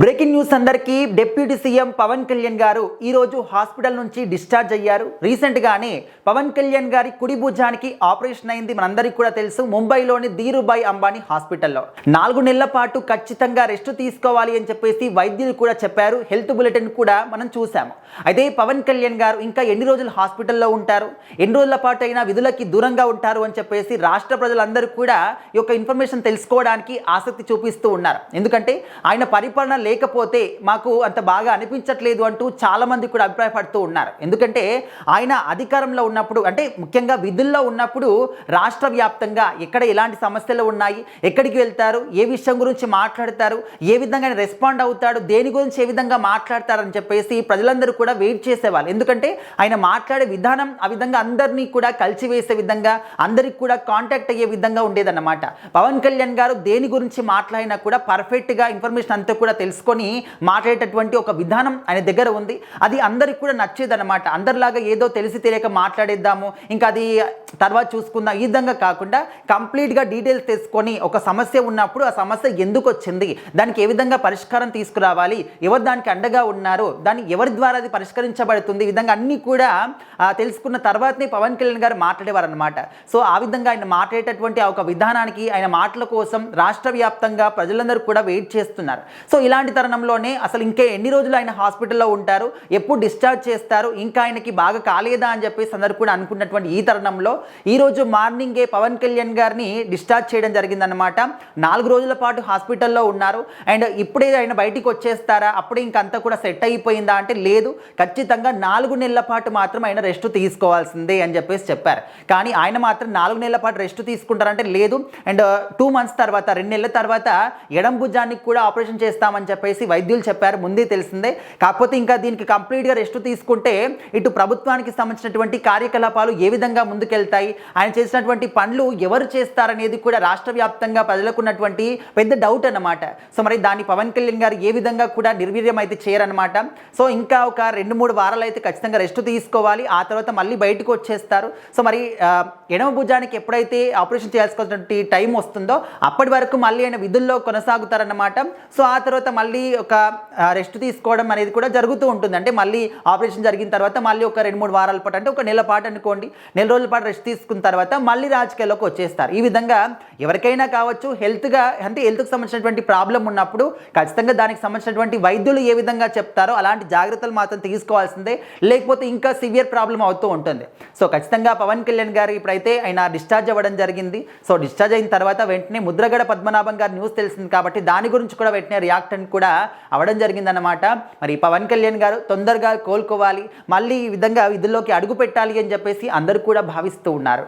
Breaking news అందరికీ deputy CM Pawan Kalyan గారు ఈరోజు హాస్పిటల్ నుంచి డిశ్చార్జ్ అయ్యారు. రీసెంట్గానే పవన్ కళ్యాణ్ గారి కుడి భుజానికి ఆపరేషన్ అయింది. మనందరికీ కూడా తెలుసు, ముంబైలోని ధీరుభాయ్ అంబానీ హాస్పిటల్లో 4 నెలల పాటు ఖచ్చితంగా రెస్ట్ తీసుకోవాలి అని చెప్పేసి వైద్యులు కూడా చెప్పారు. హెల్త్ బులెటిన్ కూడా మనం చూసాము. అయితే పవన్ కళ్యాణ్ గారు ఇంకా ఎన్ని రోజులు హాస్పిటల్లో ఉంటారు, ఎన్ని రోజుల పాటు అయినా విధులకి దూరంగా ఉంటారు అని చెప్పేసి రాష్ట్ర ప్రజలందరూ కూడా ఈ యొక్క ఇన్ఫర్మేషన్ తెలుసుకోవడానికి ఆసక్తి చూపిస్తూ ఉన్నారు. ఎందుకంటే ఆయన పరిపాలన లేకపోతే మాకు అంత బాగా అనిపించట్లేదు అంటూ చాలా మంది కూడా అభిప్రాయపడుతూ ఉన్నారు. ఎందుకంటే ఆయన అధికారంలో ఉన్నప్పుడు, అంటే ముఖ్యంగా విధుల్లో ఉన్నప్పుడు రాష్ట్ర వ్యాప్తంగా ఎక్కడ ఎలాంటి సమస్యలు ఉన్నాయి, ఎక్కడికి వెళ్తారు, ఏ విషయం గురించి మాట్లాడతారు, ఏ విధంగా రెస్పాండ్ అవుతాడు, దేని గురించి ఏ విధంగా మాట్లాడతారని చెప్పేసి ప్రజలందరూ కూడా వెయిట్ చేసేవాళ్ళు. ఎందుకంటే ఆయన మాట్లాడే విధానం ఆ విధంగా అందరినీ కూడా కలిసివేసే విధంగా, అందరికి కూడా కాంటాక్ట్ అయ్యే విధంగా ఉండేదన్నమాట. పవన్ కళ్యాణ్ గారు దేని గురించి మాట్లాడినా కూడా పర్ఫెక్ట్గా ఇన్ఫర్మేషన్ అంతా కూడా తెలుసుకొని మాట్లాడేటటువంటి ఒక విధానం ఆయన దగ్గర ఉంది. అది అందరికి కూడా నచ్చేదన్నమాట. అందరిలాగా ఏదో తెలిసి తెలియక మాట్లాడేద్దాము, ఇంకా అది తర్వాత చూసుకుందాం, ఈ విధంగా కాకుండా కంప్లీట్గా డీటెయిల్స్ తెలుసుకొని ఒక సమస్య ఉన్నప్పుడు ఆ సమస్య ఎందుకు వచ్చింది, దానికి ఏ విధంగా పరిష్కారం తీసుకురావాలి, ఎవరు దానికి అండగా ఉన్నారు, దాన్ని ఎవరి ద్వారా అది పరిష్కరించబడుతుంది, ఈ విధంగా అన్నీ కూడా తెలుసుకున్న తర్వాతనే పవన్ కళ్యాణ్ గారు మాట్లాడేవారు అనమాట. సో ఆ విధంగా ఆయన మాట్లాడేటటువంటి ఒక విధానానికి, ఆయన మాటల కోసం రాష్ట్ర వ్యాప్తంగా ప్రజలందరూ కూడా వెయిట్ చేస్తున్నారు. సో ఇలాంటి తరుణంలోనే అసలు ఇంకా ఎన్ని రోజులు ఆయన హాస్పిటల్లో ఉంటారు, ఎప్పుడు డిశ్చార్జ్ చేస్తారు, ఇంకా ఆయనకి బాగా కాలేదా అని చెప్పేసి అందరూ కూడా అనుకున్నటువంటి ఈ తరుణంలో ఈరోజు మార్నింగే పవన్ కళ్యాణ్ గారిని డిశ్చార్జ్ చేయడం జరిగిందనమాట. 4 రోజుల పాటు హాస్పిటల్లో ఉన్నారు. అండ్ ఇప్పుడే ఆయన బయటికి వచ్చేస్తారా, అప్పుడే ఇంకంతా కూడా సెట్ అయిపోయిందా అంటే లేదు, ఖచ్చితంగా 4 నెలల పాటు మాత్రం ఆయన రెస్ట్ తీసుకోవాల్సిందే అని చెప్పేసి చెప్పారు. కానీ ఆయన మాత్రం 4 నెలల పాటు రెస్ట్ తీసుకుంటారంటే లేదు, అండ్ 2 మంత్స్ తర్వాత, 2 నెలల తర్వాత ఎడం భుజానికి కూడా ఆపరేషన్ చేస్తామని చెప్పేసి వైద్యులు చెప్పారు. ముందే తెలిసిందే. కాకపోతే ఇంకా దీనికి కంప్లీట్గా రెస్ట్ తీసుకుంటే ఇటు ప్రభుత్వానికి సంబంధించినటువంటి కార్యకలాపాలు ఏ విధంగా ముందుకెళ్తాయి, ఆయన చేసినటువంటి పనులు ఎవరు చేస్తారనేది కూడా రాష్ట్ర వ్యాప్తంగా ప్రజలకు ఉన్నటువంటి పెద్ద డౌట్ అన్నమాట. సో మరి దాన్ని పవన్ కళ్యాణ్ గారు ఏ విధంగా కూడా నిర్వీర్యం అయితే చేయరనమాట. సో ఇంకా ఒక 2-3 వారాలు అయితే ఖచ్చితంగా రెస్ట్ తీసుకోవాలి. ఆ తర్వాత మళ్ళీ బయటకు వచ్చేస్తారు. సో మరి ఎడమ భుజానికి ఎప్పుడైతే ఆపరేషన్ చేయాల్సినటువంటి టైం వస్తుందో అప్పటి వరకు మళ్ళీ ఆయన విధుల్లో కొనసాగుతారన్నమాట. సో ఆ తర్వాత మళ్ళీ ఒక రెస్ట్ తీసుకోవడం అనేది కూడా జరుగుతూ ఉంటుంది. అంటే మళ్ళీ ఆపరేషన్ జరిగిన తర్వాత మళ్ళీ ఒక 2-3 వారాల పాటు, అంటే ఒక నెల పాటు అనుకోండి, 4 రోజుల పాటు రెస్ట్ తీసుకున్న తర్వాత మళ్ళీ రాజకీయాల్లోకి వచ్చేస్తారు. ఈ విధంగా ఎవరికైనా కావచ్చు, హెల్త్కి సంబంధించినటువంటి ప్రాబ్లం ఉన్నప్పుడు ఖచ్చితంగా దానికి సంబంధించినటువంటి వైద్యులు ఏ విధంగా చెప్తారో అలాంటి జాగ్రత్తలు మాత్రం తీసుకోవాల్సిందే, లేకపోతే ఇంకా సివియర్ ప్రాబ్లం అవుతూ ఉంటుంది. సో ఖచ్చితంగా పవన్ కళ్యాణ్ గారు ఇప్పుడైతే ఆయన డిశ్చార్జ్ అవ్వడం జరిగింది. సో డిశ్చార్జ్ అయిన తర్వాత వెంటనే ముద్రగడ పద్మనాభం గారి న్యూస్ తెలిసింది కాబట్టి దాని గురించి కూడా వెంటనే రియాక్ట్ అని కూడా అవడం జరిగిందన్నమాట. మరి పవన్ కళ్యాణ్ గారు తొందరగా కోలుకోవాలి, మళ్ళీ ఈ విధంగా విధుల్లోకి అడుగు పెట్టాలి అని చెప్పేసి అందరూ కూడా భావిస్తూ ఉన్నారు.